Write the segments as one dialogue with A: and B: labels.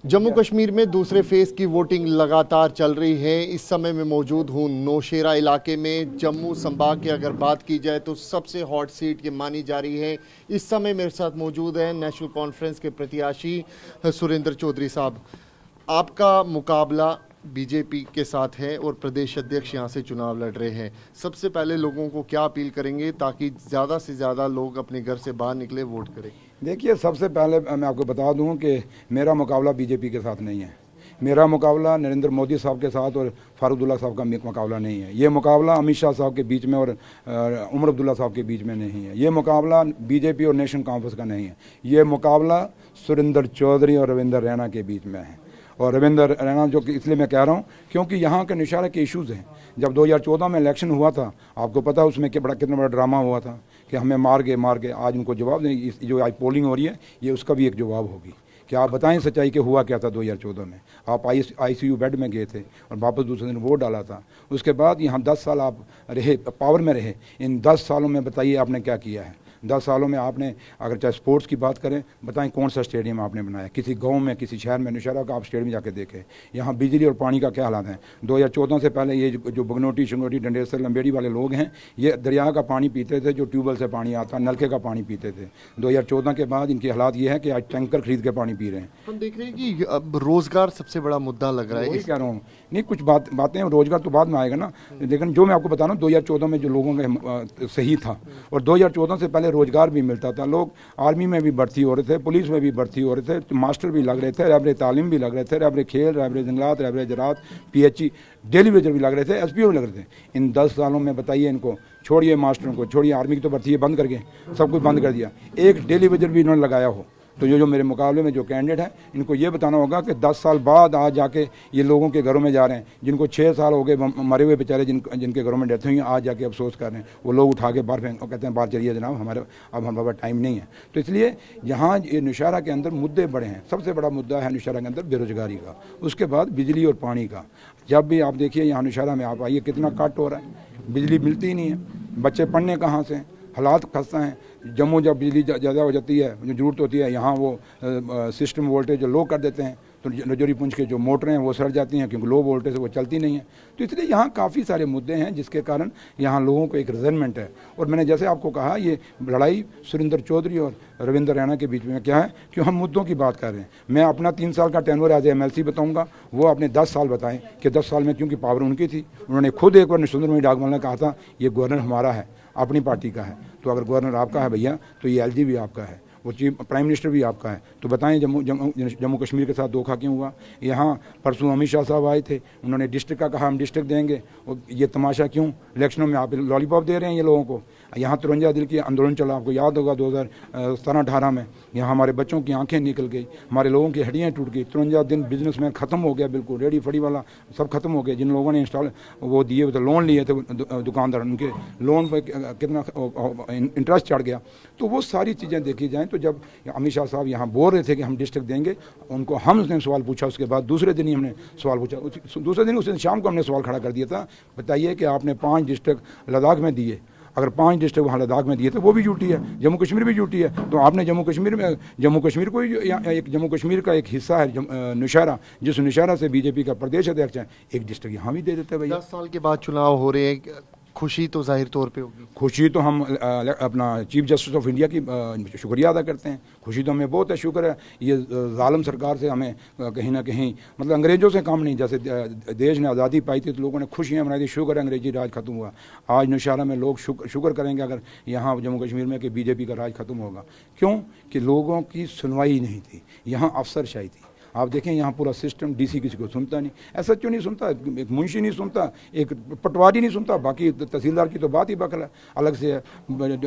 A: जम्मू कश्मीर में दूसरे फेज की वोटिंग लगातार चल रही है। इस समय मैं मौजूद हूं नौशेरा इलाके में। जम्मू संभाग की अगर बात की जाए तो सबसे हॉट सीट ये मानी जा रही है। इस समय मेरे साथ मौजूद है नेशनल कॉन्फ्रेंस के प्रत्याशी सुरेंद्र चौधरी साहब। आपका मुकाबला बीजेपी के साथ है और प्रदेश अध्यक्ष यहां से चुनाव लड़ रहे हैं। सबसे पहले लोगों को क्या अपील करेंगे ताकि ज़्यादा से ज़्यादा लोग अपने घर से बाहर निकले, वोट करें?
B: देखिए, सबसे पहले मैं आपको बता दूं कि मेरा मुकाबला बीजेपी के साथ नहीं है। मेरा मुकाबला नरेंद्र मोदी साहब के साथ और फारूक साहब का मुकाबला नहीं है। ये मुकाबला अमित शाह साहब के बीच में और उमर अब्दुल्ला साहब के बीच में नहीं है। ये मुकाबला बीजेपी और नेशनल कॉन्फ्रेंस का नहीं है। ये मुकाबला सुरेंद्र चौधरी और रविंदर रैना के बीच में है। और रविंदर रैना जो कि इसलिए मैं कह रहा हूँ क्योंकि यहाँ के निशारे के इश्यूज़ हैं। जब 2014 में इलेक्शन हुआ था, आपको पता है उसमें कितना बड़ा ड्रामा हुआ था कि हमें मार के आज उनको जवाब दें। जो आज पोलिंग हो रही है ये उसका भी एक जवाब होगी कि आप बताएं सच्चाई कि हुआ क्या था 2014 में। आप ICU बेड में गए थे और वापस दूसरे दिन वोट डाला था। उसके बाद यहाँ 10 साल आप रहे, पावर में रहे। इन 10 सालों में बताइए आपने क्या किया है। 10 सालों में आपने, अगर चाहे स्पोर्ट्स की बात करें, बताएं कौन सा स्टेडियम आपने बनाया, किसी गांव में, किसी शहर में। नौशेरा का आप स्टेडियम जाके देखें। यहाँ बिजली और पानी का क्या हालात है। 2014 से पहले ये जो बगनोटी, शंगोटी, डंडेसर, लंबेड़ी वाले लोग हैं, ये दरिया का पानी पीते थे, जो ट्यूबवेल से पानी आता, नलके का पानी पीते थे। 2014 के बाद इनके हालात ये है कि आज टैंकर खरीद के पानी पी रहे हैं।
A: हम देख रहे हैं कि अब रोजगार सबसे बड़ा मुद्दा लग रहा है।
B: वही कह रहा हूँ, नहीं कुछ बातें रोजगार तो बाद में आएगा ना, लेकिन जो मैं आपको बता रहा हूँ 2014 में जो लोगों का सही था और 2014 से पहले रोजगार भी मिलता था। लोग आर्मी में भी भर्ती हो रहे थे, पुलिस में भी भर्ती हो रहे थे, मास्टर भी लग रहे थे, रहबरे तालीम भी लग रहे थे, रहबरे खेल, रहबरे जंगलात, रहबरे ज़राअत, PHE, डेली वेजर भी लग रहे थे, SPO भी लग रहे थे। इन 10 सालों में बताइए, इनको छोड़िए, मास्टरों को छोड़िए, आर्मी की तो भर्ती बंद करके सब कुछ बंद कर दिया। एक डेली वेजर भी इन्होंने लगाया हो। तो जो मेरे मुकाबले में जो कैंडिडेट हैं, इनको ये बताना होगा कि 10 साल बाद आज जाके ये लोगों के घरों में जा रहे हैं, जिनको 6 साल हो गए मरे हुए बेचारे, जिनके घरों में डेथ हुई, आज जाके अफसोस कर रहे हैं। वो लोग उठा के बाहर फेंक, कहते हैं बाहर चलिए जनाब, अब हमारे पास टाइम नहीं है। तो इसलिए यहाँ ये नौशेरा के अंदर मुद्दे बड़े हैं। सबसे बड़ा मुद्दा है नौशेरा के अंदर बेरोजगारी का, उसके बाद बिजली और पानी का। जब भी आप देखिए यहाँ नौशेरा में आप आइए, कितना कट हो रहा है, बिजली मिलती ही नहीं है, बच्चे पढ़ने कहाँ से, हालात खस्ता हैं। जम्मू जब बिजली ज़्यादा हो जाती है, जो ज़रूरत होती है, यहाँ वो सिस्टम वोल्टेज जो लो कर देते हैं, तो रजौरी पुंछ के जो मोटरें हैं वो सड़ जाती हैं क्योंकि लो वोल्टेज से वो चलती नहीं है। तो इसलिए यहाँ काफ़ी सारे मुद्दे हैं जिसके कारण यहाँ लोगों को एक रिजनमेंट है। और मैंने जैसे आपको कहा, ये लड़ाई सुरेंद्र चौधरी और रविंदर रैना के बीच में क्या है कि हम मुद्दों की बात कर रहे हैं। मैं अपना 3 साल का टेन्योर एज MLC बताऊँगा, वो अपने 10 साल बताएं कि 10 साल में, क्योंकि पावर उनकी थी। उन्होंने खुद एक बार सुंदरमणि डाकमल ने कहा था ये गवर्नर हमारा है, अपनी पार्टी का है। तो अगर गवर्नर आपका है भैया, तो ये LG भी आपका है, वो चीफ प्राइम मिनिस्टर भी आपका है। तो बताएं जम्मू कश्मीर के साथ धोखा क्यों हुआ। यहाँ परसों अमित शाह साहब आए थे, उन्होंने डिस्ट्रिक्ट का कहा हम डिस्ट्रिक्ट देंगे, और ये तमाशा क्यों। इलेक्शनों में आप लॉलीपॉप दे रहे हैं ये लोगों को। यहाँ 53 दिल की आंदोलन चला, आपको याद होगा 2017-18 में। यहाँ हमारे बच्चों की आंखें निकल गई, हमारे लोगों की हड्डियाँ टूट गई। 53 दिन बिजनेसमैन ख़त्म हो गया, बिल्कुल रेडी फड़ी वाला सब खत्म हो गया। जिन लोगों ने इंस्टॉल वो दिए थे, लोन लिए थे दुकानदार, उनके लोन पर कितना इंटरेस्ट चढ़ गया। तो वो सारी चीज़ें देखी जाएँ। तो जब अमित शाह साहब यहाँ बोल रहे थे कि हम डिस्ट्रिक्ट देंगे, उनको हमने सवाल पूछा, उसके बाद दूसरे दिन ही हमने सवाल पूछा, उस दिन शाम को हमने सवाल खड़ा कर दिया था, बताइए कि आपने 5 डिस्ट्रिक्ट लद्दाख में दिए, अगर 5 डिस्ट्रिक्ट वहाँ लद्दाख में दिए तो वो भी ड्यूटी है, जम्मू कश्मीर भी ड्यूटी है। तो आपने जम्मू कश्मीर को एक जम्मू कश्मीर का एक हिस्सा है नौशेरा, जिस नौशेरा से बीजेपी का प्रदेश अध्यक्ष है, एक डिस्ट्रिक्ट यहाँ भी दे देते हैं भैया।
A: 10 साल के बाद चुनाव हो रहे हैं, खुशी तो जाहिर तौर पे होगी।
B: खुशी तो हम अपना चीफ जस्टिस ऑफ इंडिया की शुक्रिया अदा करते हैं। खुशी तो हमें बहुत है, शुक्र है। ये जालिम सरकार से हमें कहीं ना कहीं, मतलब अंग्रेज़ों से कम नहीं। जैसे देश ने आज़ादी पाई थी तो लोगों ने खुशियाँ मनाई थी, शुक्र है अंग्रेजी राज खत्म हुआ। आज नौशेरा में लोग शुक्र करेंगे अगर यहाँ जम्मू कश्मीर में कि बीजेपी का राज खत्म होगा। क्यों कि लोगों की सुनवाई नहीं थी, यहाँ अफसरशाही थी। आप देखें यहाँ पूरा सिस्टम, DC किसी को सुनता नहीं, SHO नहीं सुनता, एक मुंशी नहीं सुनता, एक पटवारी नहीं सुनता, बाकी तहसीलदार की तो बात ही बकल है, अलग से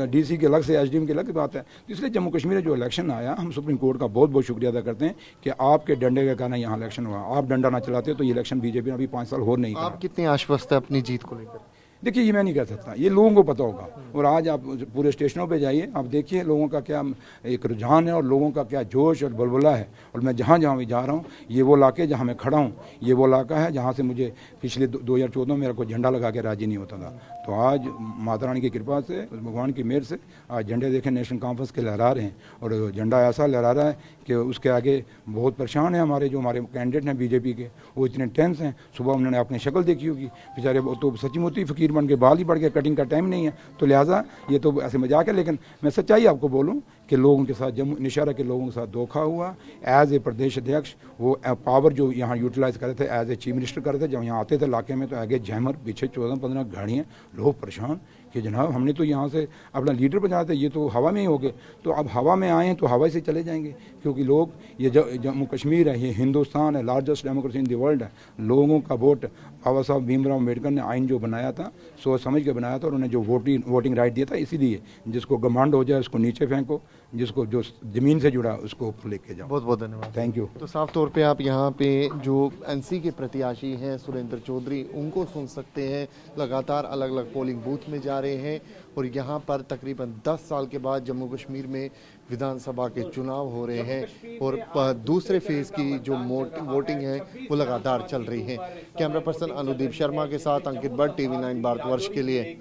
B: DC के अलग से SDM की अलग बात है। तो इसलिए जम्मू कश्मीर में जो इलेक्शन आया, हम सुप्रीम कोर्ट का बहुत बहुत शुक्रिया अदा करते हैं कि आपके डंडे के कारण यहाँ इलेक्शन हुआ। आप डंडा ना चलाते तो ये इलेक्शन बीजेपी ने अभी 5 साल हो नहीं।
A: आप कितने आश्वस्त है अपनी जीत को लेकर?
B: देखिए ये मैं नहीं कह सकता, ये लोगों को पता होगा। और आज आप पूरे स्टेशनों पे जाइए, आप देखिए लोगों का क्या एक रुझान है और लोगों का क्या जोश और बलबला है। और मैं जहाँ जहाँ भी जा रहा हूँ, ये वो इलाके जहाँ मैं खड़ा हूँ, ये वो इलाका है जहाँ से मुझे पिछले 2014 में मेरा कोई झंडा लगा के राजी नहीं होता था। तो आज माता रानी की कृपा से, भगवान की मेहर से आज झंडे देखें नेशनल कॉन्फ्रेंस के लहरा रहे हैं। और झंडा ऐसा लहरा रहा है कि उसके आगे बहुत परेशान है हमारे कैंडिडेट हैं बीजेपी के, वो इतने टेंस हैं। सुबह उन्होंने अपनी शक्ल देखी होगी बेचारे, वो तो सच्ची मोती फकीर बन के बाल ही बढ़ गए, कटिंग का टाइम नहीं है। तो लिहाजा ये तो ऐसे मजाक है, लेकिन मैं सच्चाई आपको बोलूं कि लोगों के साथ जम्मू निशारा के लोगों के साथ धोखा हुआ। एज ए प्रदेश अध्यक्ष वो पावर जो यहाँ यूटिलाइज कर रहे थे, एज ए चीफ मिनिस्टर कर रहे थे, जब यहाँ आते थे इलाके में तो आगे जैमर पीछे 14-15 गाड़ियाँ, लोग परेशान कि जनाब हमने तो यहाँ से अपना लीडर बनाया था, ये तो हवा में ही हो गए। तो अब हवा में आए हैं तो हवा से चले जाएंगे, क्योंकि लोग ये जम्मू कश्मीर है, ये हिंदुस्तान है, largest democracy in the world है। लोगों का वोट, बाबा साहब भीमराव अम्बेडकर ने आइन जो बनाया था सोच समझ के बनाया था, और उन्होंने जो वोटिंग राइट दिया था, इसीलिए जिसको घमंड हो जाए उसको नीचे फेंको, जिसको जो ज़मीन से जुड़ा उसको ऊपर लेके जाओ।
A: बहुत बहुत धन्यवाद।
B: Thank you.
A: तो साफ तौर पे आप यहाँ पे जो एनसी के प्रत्याशी हैं सुरेंद्र चौधरी, उनको सुन सकते हैं। लगातार अलग अलग पोलिंग बूथ में जा रहे हैं और यहाँ पर तकरीबन 10 साल के बाद जम्मू कश्मीर में विधानसभा के चुनाव हो रहे हैं और दूसरे फेज की जो वोटिंग है वो लगातार चल रही है। कैमरा पर्सन अनुदीप शर्मा के साथ अंकित भट्ट, TV9 भारतवर्ष के लिए।